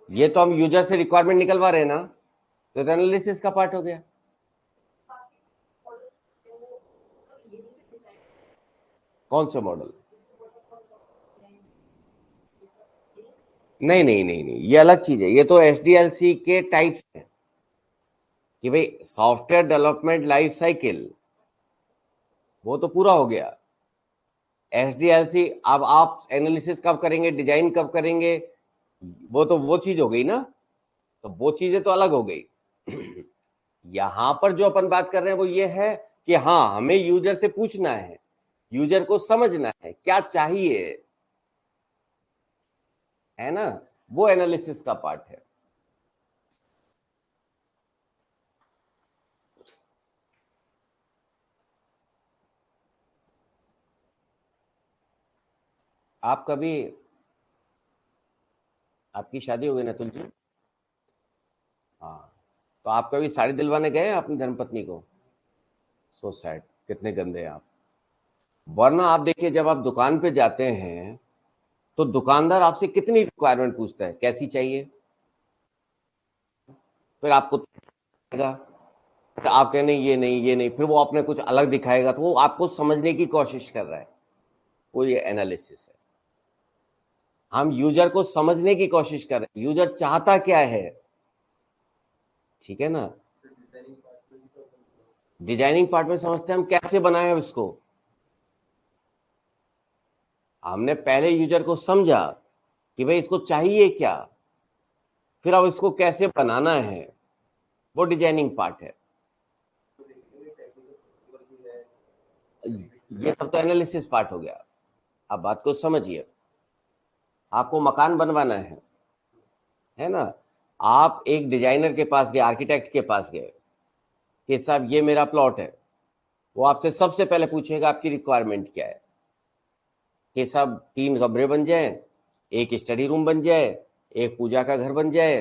A: ये तो हम यूजर से रिक्वायरमेंट निकलवा रहे हैं ना, तो एनालिसिस का पार्ट हो गया। कौन से मॉडल, नहीं नहीं नहीं नहीं, ये अलग चीज है, ये तो SDLC के टाइप्स है कि भाई सॉफ्टवेयर डेवलपमेंट लाइफ साइकिल, वो तो पूरा हो गया। SDLC, अब आप एनालिसिस कब करेंगे, डिजाइन कब करेंगे, वो तो वो चीज हो गई ना, तो वो चीजें तो अलग हो गई। यहां पर जो अपन बात कर रहे हैं वो ये है कि हाँ, हमें यूजर से पूछना है, यूजर को समझना है क्या चाहिए, है ना, वो एनालिसिस का पार्ट है। आप कभी, आपकी शादी हो गई ना तुल जी? हाँ, तो आप कभी साड़ी दिलवाने गए हैं अपनी धर्मपत्नी को? सो सैड, कितने गंदे हैं आप। वरना आप देखिए, जब आप दुकान पे जाते हैं तो दुकानदार आपसे कितनी रिक्वायरमेंट पूछता है, कैसी चाहिए, फिर आपको दिखाएगा, फिर आप कहने ये नहीं ये नहीं, फिर वो अपने कुछ अलग दिखाएगा, तो वो आपको समझने की कोशिश कर रहा है, वो ये एनालिसिस है। हम यूजर को समझने की कोशिश कर रहे हैं, यूजर चाहता क्या है, ठीक है ना। डिजाइनिंग पार्ट में समझते हैं हम कैसे बनाए इसको, हमने पहले यूजर को समझा कि भाई इसको चाहिए क्या, फिर अब इसको कैसे बनाना है, वो डिजाइनिंग पार्ट है। ये सब तो एनालिसिस पार्ट हो गया। अब बात को समझिए, आपको मकान बनवाना है ना, आप एक डिजाइनर के पास गए, आर्किटेक्ट के पास गए कि साहब ये मेरा प्लॉट है, वो आपसे सबसे पहले पूछेगा आपकी रिक्वायरमेंट क्या है, कि साहब 3 कमरे बन जाए, एक स्टडी रूम बन जाए, एक पूजा का घर बन जाए,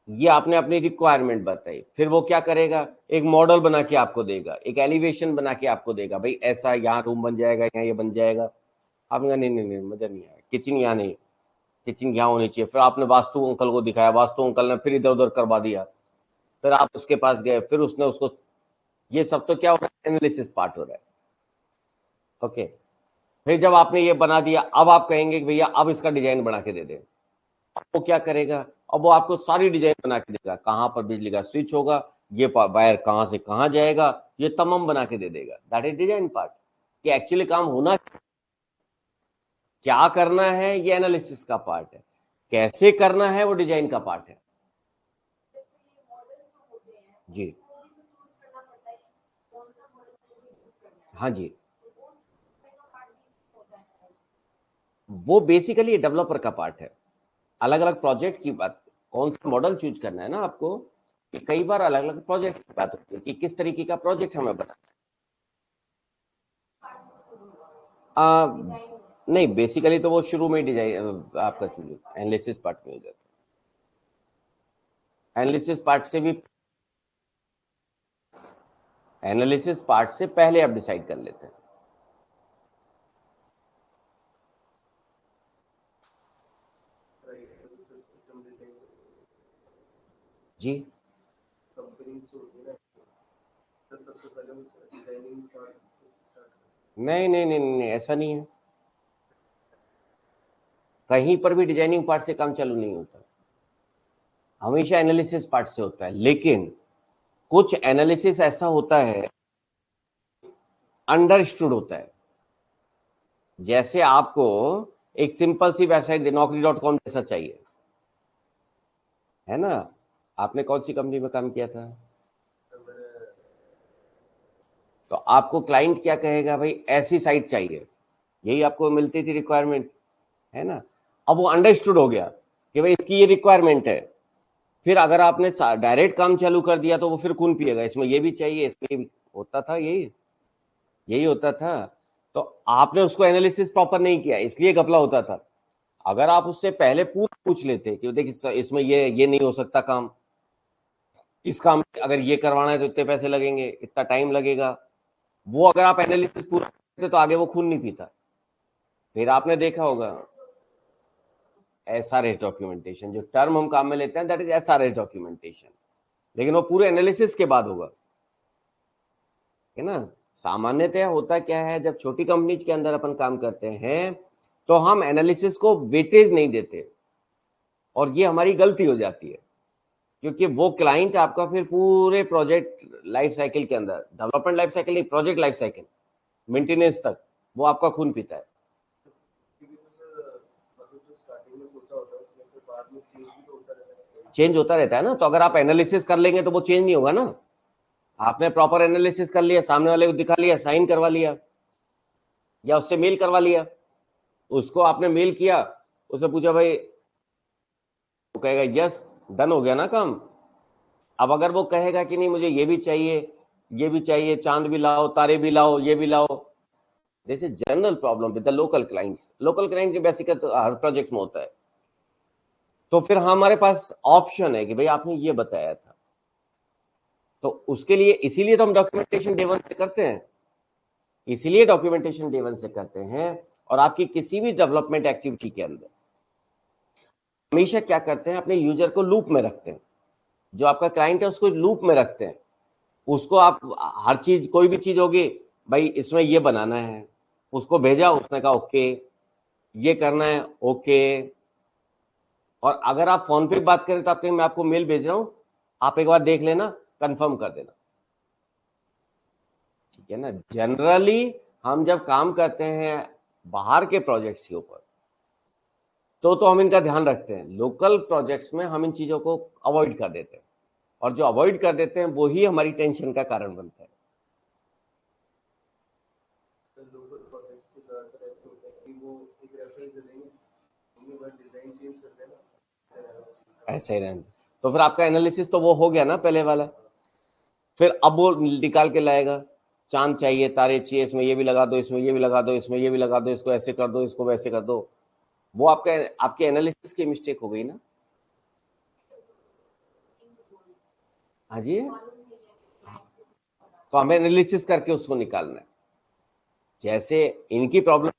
A: ये आपने अपनी रिक्वायरमेंट बताई। फिर वो क्या करेगा, एक मॉडल बना के आपको देगा, एक एलिवेशन बना के आपको देगा, भाई ऐसा यहाँ रूम बन जाएगा, यहाँ ये बन जाएगा। आपने कहा नहीं नहीं नहीं, मजा नहीं आया, किचन यहाँ नहीं, किचन यहाँ होनी चाहिए। फिर आपने वास्तु अंकल को दिखाया, वास्तु अंकल ने फिर इधर उधर करवा दिया, फिर आप उसके पास गए, फिर उसने उसको, ये सब तो क्या हो रहा है, एनालिसिस पार्ट हो रहा है। ओके, फिर जब आपने ये बना दिया, अब आप कहेंगे कि भैया अब इसका डिजाइन बना के दे दे। वो क्या करेगा, अब वो आपको सारी डिजाइन बना के देगा, कहां पर बिजली का स्विच होगा, ये वायर कहां से कहां जाएगा, ये तमाम बना के दे देगा। That is design part. कि एक्चुअली काम होना क्या करना है, ये एनालिसिस का पार्ट है, कैसे करना है वो डिजाइन का पार्ट है। जी हाँ जी, वो बेसिकली डेवलपर का पार्ट है। अलग अलग प्रोजेक्ट की बात, कौन सा मॉडल चूज करना है ना आपको, कि कई बार अलग अलग प्रोजेक्ट की बात होती है कि किस तरीके का प्रोजेक्ट हमें बनाना है। नहीं, बेसिकली तो वो शुरू में डिजाइन आपका एनालिसिस पार्ट में हो जाता है। एनालिसिस पार्ट से भी, एनालिसिस पार्ट से पहले आप डिसाइड कर लेते हैं। जी नहीं नहीं नहीं नहीं, ऐसा नहीं है, कहीं पर भी डिजाइनिंग पार्ट से काम चालू नहीं होता, हमेशा एनालिसिस पार्ट से होता है। लेकिन कुछ एनालिसिस ऐसा होता है, अंडरस्टूड होता है। जैसे आपको एक सिंपल सी वेबसाइट दे, naukri.com जैसा चाहिए, है ना। आपने कौन सी कंपनी में काम किया था, तो आपको क्लाइंट क्या कहेगा, भाई ऐसी साइट चाहिए, यही आपको मिलती थी रिक्वायरमेंट, है ना। अब वो अंडरस्टूड हो गया कि भाई इसकी ये रिक्वायरमेंट है। फिर अगर आपने डायरेक्ट काम चालू कर दिया तो वो फिर खून पिएगा, इसमें ये भी चाहिए, इसमें ये भी होता था, यही यही होता था। तो आपने उसको एनालिसिस प्रॉपर नहीं किया, इसलिए घपला होता था। अगर आप उससे पहले पूछ लेते कि देख इसमें ये नहीं हो सकता काम, इस काम अगर ये करवाना है तो इतने पैसे लगेंगे, इतना टाइम लगेगा, वो अगर आप एनालिसिस पूरा करते तो आगे वो खून नहीं पीता। फिर आपने देखा होगा एसआरएस डॉक्यूमेंटेशन, जो टर्म हम काम में लेते हैं दैट इज एसआरएस डॉक्यूमेंटेशन, लेकिन वो पूरे एनालिसिस के बाद होगा, है ना। सामान्यतः होता क्या है, जब छोटी कंपनीज के अंदर अपन काम करते हैं तो हम एनालिसिस को वेटेज नहीं देते, और ये हमारी गलती हो जाती है, क्योंकि वो क्लाइंट आपका फिर पूरे प्रोजेक्ट लाइफ साइकिल के अंदर, डेवलपमेंट लाइफ साइकिल नहीं, प्रोजेक्ट लाइफ साइकिल, मेंटेनेंस तक वो आपका खून पीता है। चेंज होता रहता है ना। तो अगर आप एनालिसिस कर लेंगे तो वो चेंज नहीं होगा ना। आपने प्रॉपर एनालिसिस कर लिया, सामने वाले को दिखा लिया, साइन करवा लिया या उससे मेल करवा लिया, उसको आपने मेल किया, उससे पूछा भाई, वो कहेगा यस, डन हो गया ना काम। अब अगर वो कहेगा कि नहीं मुझे ये भी चाहिए, ये भी चाहिए, चांद भी लाओ, तारे भी लाओ, ये भी लाओ, this is general problem with the local clients. Local client की बेसिक तो हर प्रोजेक्ट में होता है। तो फिर हमारे पास ऑप्शन है कि भाई आपने ये बताया था, तो उसके लिए इसीलिए तो हम डॉक्यूमेंटेशन डे 1 से करते हैं, इसीलिए डॉक्यूमेंटेशन डे 1 से करते हैं। और आपकी किसी भी डेवलपमेंट एक्टिविटी के अंदर हमेशा क्या करते हैं, अपने यूजर को लूप में रखते हैं, जो आपका क्लाइंट है उसको लूप में रखते हैं। उसको आप हर चीज, कोई भी चीज होगी, भाई इसमें ये बनाना है, उसको भेजा, उसने कहा ओके, ये करना है ओके। और अगर आप फोन पे बात करें तो आप कहेंगे मैं आपको मेल भेज रहा हूं, आप एक बार देख लेना, कंफर्म कर देना, ठीक है ना। जनरली हम जब काम करते हैं बाहर के प्रोजेक्ट्स के ऊपर तो हम इनका ध्यान रखते हैं। लोकल प्रोजेक्ट्स में हम इन चीजों को अवॉइड कर देते हैं, और जो अवॉइड कर देते हैं वो ही हमारी टेंशन का कारण बनता है।
B: लोकल प्रोजेक्ट्स के ज्यादातर ऐसे होता है कि वो एक रेफरेंस दे देंगे, उनके बाद डिजाइन चेंज कर देना,
A: ऐसे ही रहने, तो फिर आपका एनालिसिस तो वो हो गया ना पहले वाला। फिर अब वो निकाल के लाएगा, चांद चाहिए, तारे चाहिए, इसमें ये भी लगा दो, इसमें ये भी लगा दो, इसमें ये भी लगा दो, इसको ऐसे कर दो, इसको वैसे कर दो। वो आपका, आपके एनालिसिस की मिस्टेक हो गई ना। हाँ जी, तो हमें एनालिसिस करके उसको निकालना है। जैसे इनकी प्रॉब्लम,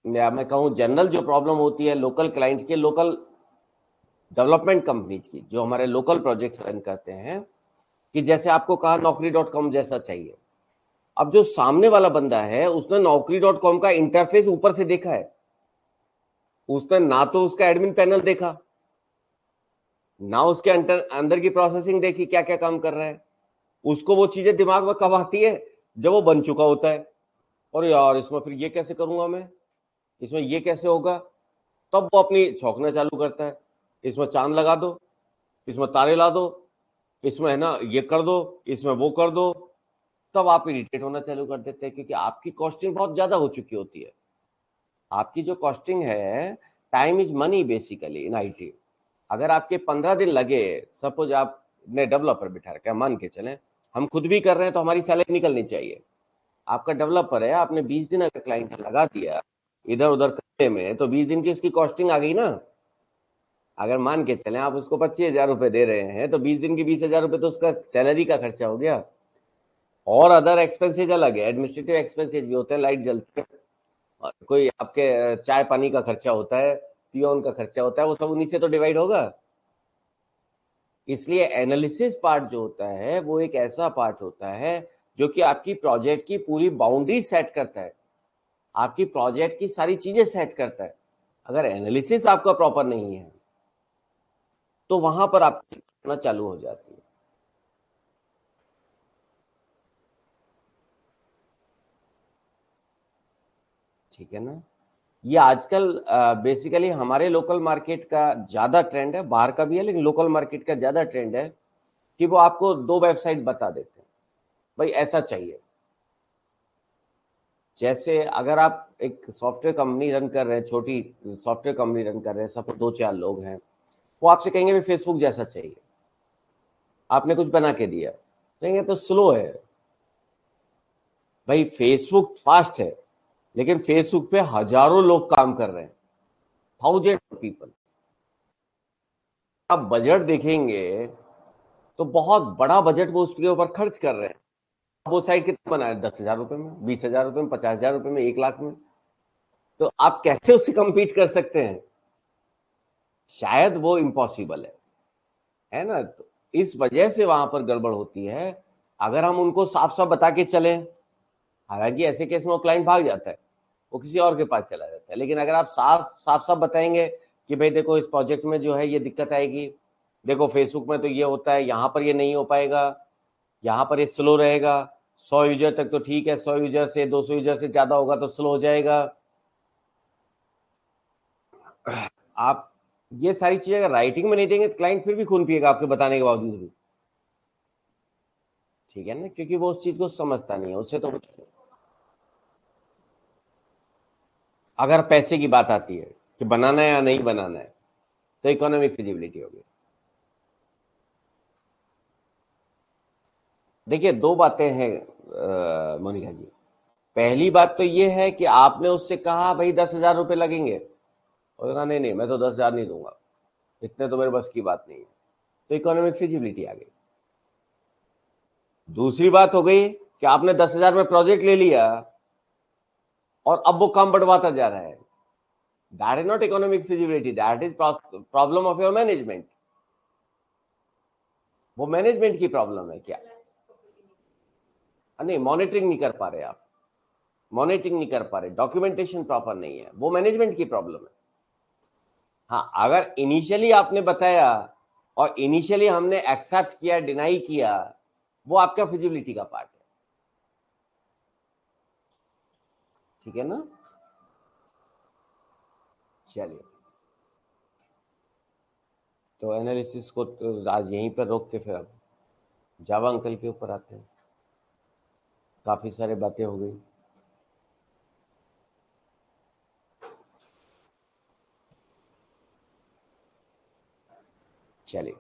A: या मैं कहूँ जनरल जो प्रॉब्लम होती है लोकल क्लाइंट्स की, लोकल डेवलपमेंट कंपनीज की, जो हमारे लोकल प्रोजेक्ट्स रन करते हैं, कि जैसे आपको कहा naukri.com जैसा चाहिए। अब जो सामने वाला बंदा है उसने naukri.com का इंटरफेस ऊपर से देखा है, उसने ना तो उसका एडमिन पैनल देखा, ना उसके अंदर की प्रोसेसिंग देखी क्या क्या काम कर रहा है। उसको वो चीजें दिमाग में कब आती है, जब वो बन चुका होता है। और यार इसमें फिर ये कैसे करूंगा मैं, इसमें ये कैसे होगा, तब वो अपनी छौंकना चालू करता है। इसमें चांद लगा दो, इसमें तारे ला दो, इसमें है ना ये कर दो, इसमें वो कर दो। तब आप इरिटेट होना चालू कर देते हैं, क्योंकि आपकी कॉस्टिंग बहुत ज्यादा हो चुकी होती है। आपकी जो कॉस्टिंग है, time is money basically in IT. अगर आपके 15 दिन लगे, सपोज आपने डेवलपर बिठा रखा है, मान के चलें हम खुद भी कर रहे हैं तो हमारी सैलरी निकलनी चाहिए। आपका डेवलपर है, आपने 20 दिन अगर क्लाइंट लगा दिया इधर उधर करने में, तो 20 दिन की उसकी कॉस्टिंग आ गई ना। अगर मान के चलें आप उसको 25,000 रुपए दे रहे हैं, तो 20 दिन की 20,000 रुपए तो उसका सैलरी का खर्चा हो गया। और अदर एक्सपेंसेज अलग है, एडमिनिस्ट्रेटिव एक्सपेंसेज भी होते हैं, लाइट जलती है, कोई आपके चाय पानी का खर्चा होता है, पियोन का खर्चा होता है, वो सब उन्हीं से तो डिवाइड होगा। इसलिए एनालिसिस पार्ट जो होता है वो एक ऐसा पार्ट होता है जो कि आपकी प्रोजेक्ट की पूरी बाउंड्री सेट करता है, आपकी प्रोजेक्ट की सारी चीजें सेट करता है। अगर एनालिसिस आपका प्रॉपर नहीं है तो वहां पर आपकी चालू हो जाती है। ठीक है ना। ये आजकल बेसिकली हमारे लोकल मार्केट का ज्यादा ट्रेंड है, बाहर का भी है लेकिन लोकल मार्केट का ज्यादा ट्रेंड है कि वो आपको 2 वेबसाइट बता देते हैं, भाई ऐसा चाहिए। जैसे अगर आप एक सॉफ्टवेयर कंपनी रन कर रहे हैं, छोटी सॉफ्टवेयर कंपनी रन कर रहे हैं, सब 2-4 लोग हैं, वो आपसे कहेंगे भाई फेसबुक जैसा चाहिए। आपने कुछ बना के दिया, कहेंगे तो स्लो है। भाई फेसबुक फास्ट है, लेकिन फेसबुक पे हजारों लोग काम कर रहे हैं, थाउजेंड पीपल। आप बजट देखेंगे तो बहुत बड़ा बजट वो उसके ऊपर खर्च कर रहे हैं। वो साइट कितना बना है, 10,000 रुपए में, 20,000 रुपए में, 50,000 रुपए में, 1 लाख में। तो आप कैसे उससे कंपीट कर सकते हैं, शायद वो इम्पॉसिबल है ना। तो इस वजह से वहां पर गड़बड़ होती है। अगर हम उनको साफ साफ बता के चले, हालांकि ऐसे केस में वो क्लाइंट भाग जाता है, वो किसी और के पास चला जाता है, लेकिन अगर आप साफ साफ बताएंगे कि भाई देखो इस प्रोजेक्ट में जो है ये दिक्कत आएगी, देखो फेसबुक में तो ये होता है, यहाँ पर ये नहीं हो पाएगा, यहाँ पर ये स्लो रहेगा, 100 यूजर तक तो ठीक है, 100 यूजर से 200 यूजर से ज्यादा होगा तो स्लो हो जाएगा। आप ये सारी चीजें अगर राइटिंग में नहीं देंगे तो क्लाइंट फिर भी खून पिएगा आपके बताने के बावजूद भी, ठीक है ना, क्योंकि वो उस चीज को समझता नहीं है, उससे तो अगर पैसे की बात आती है कि बनाना है या नहीं बनाना है, तो इकोनॉमिक फिजिबिलिटी होगी। देखिए दो बातें हैं मोनिका जी। पहली बात तो ये है कि आपने उससे कहा भाई 10,000 रुपये लगेंगे, और कहा नहीं नहीं मैं तो 10,000 नहीं दूंगा, इतने तो मेरे बस की बात नहीं है, तो इकोनॉमिक फिजिबिलिटी आ गई। दूसरी बात हो गई कि आपने 10,000 में प्रोजेक्ट ले लिया और अब वो काम बढ़वाता जा रहा है, that is not economic feasibility, that is problem of your management. वो मैनेजमेंट की प्रॉब्लम है क्या? नहीं, मॉनिटरिंग नहीं कर पा रहे आप, मॉनिटरिंग नहीं कर पा रहे, डॉक्यूमेंटेशन प्रॉपर नहीं है, वो मैनेजमेंट की प्रॉब्लम है। हाँ, अगर इनिशियली आपने बताया और इनिशियली हमने एक्सेप्ट किया, डिनाई किया, वो आपका फिजिबिलिटी का पार्ट है, ठीक है ना। चलिए, तो एनालिसिस को तो आज यहीं पर रोक के फिर अब जावा अंकल के ऊपर आते हैं। काफी सारे बातें हो गई। चलिए,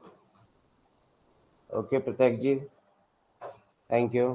A: ओके प्रत्यक्ष जी, थैंक यू।